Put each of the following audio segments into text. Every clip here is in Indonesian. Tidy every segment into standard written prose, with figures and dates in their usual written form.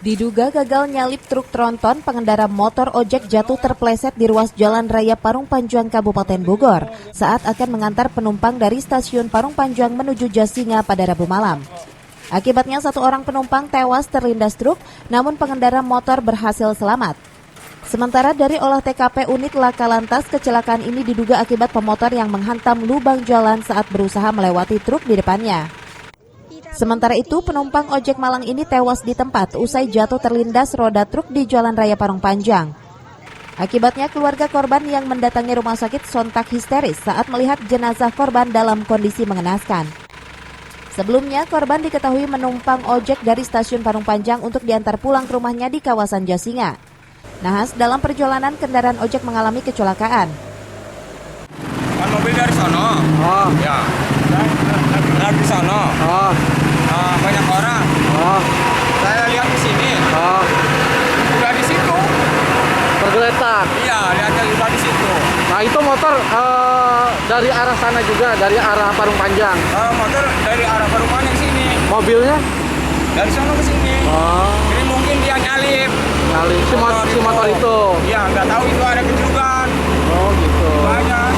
Diduga gagal nyalip truk tronton, pengendara motor ojek jatuh terpleset di ruas Jalan Raya Parung Panjang, Kabupaten Bogor saat akan mengantar penumpang dari stasiun Parung Panjang menuju Jasinga pada Rabu malam. Akibatnya satu orang penumpang tewas terlindas truk, namun pengendara motor berhasil selamat. Sementara dari olah TKP unit Laka Lantas, kecelakaan ini diduga akibat pemotor yang menghantam lubang jalan saat berusaha melewati truk di depannya. Sementara itu, penumpang ojek Malang ini tewas di tempat usai jatuh terlindas roda truk di Jalan Raya Parung Panjang. Akibatnya keluarga korban yang mendatangi rumah sakit sontak histeris saat melihat jenazah korban dalam kondisi mengenaskan. Sebelumnya, korban diketahui menumpang ojek dari stasiun Parung Panjang untuk diantar pulang ke rumahnya di kawasan Jasinga. Nahas dalam perjalanan kendaraan ojek mengalami kecelakaan. Kan mobil dari sono. Oh, ya. Dari sono. Oh. Banyak orang. Oh. Saya lihat di sini. Oh. Udah di situ. Tergeletak. Iya, lihat udah di situ. Nah, itu motor dari arah sana juga, dari arah Parung Panjang. Motor dari arah Parung Panjang sini. Mobilnya? Dari sono ke sini. Oh. Jadi mungkin dia nyalip. Nyalip si motor itu. Iya, nggak tahu itu ada kejurugan. Oh, gitu. Banyak.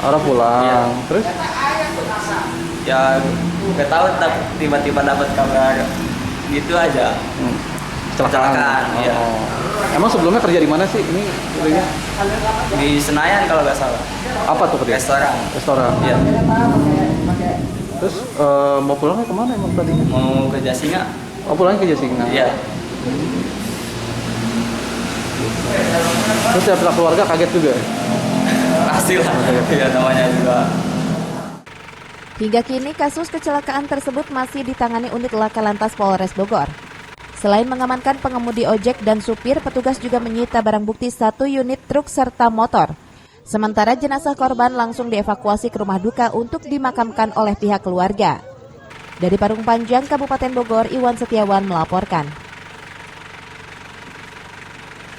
Arah pulang. Iya. Terus? Ya nggak tahu, tiba-tiba dapat kabar gitu aja. Kecelakaan. Iya. Emang sebelumnya kerja di mana sih ini? Di Senayan kalau nggak salah. Apa tuh kerja? Restoran. Iya. Terus mau pulangnya kemana emang tadi? Mau ke Jasinga. Oh, pulangnya ke Jasinga. Iya. Terus ya pihak keluarga kaget juga. Pastilah. Iya, namanya juga. Hingga kini kasus kecelakaan tersebut masih ditangani unit Laka Lantas Polres Bogor. Selain mengamankan pengemudi ojek dan supir, petugas juga menyita barang bukti 1 unit truk serta motor. Sementara jenazah korban langsung dievakuasi ke rumah duka untuk dimakamkan oleh pihak keluarga. Dari Parung Panjang, Kabupaten Bogor, Iwan Setiawan melaporkan.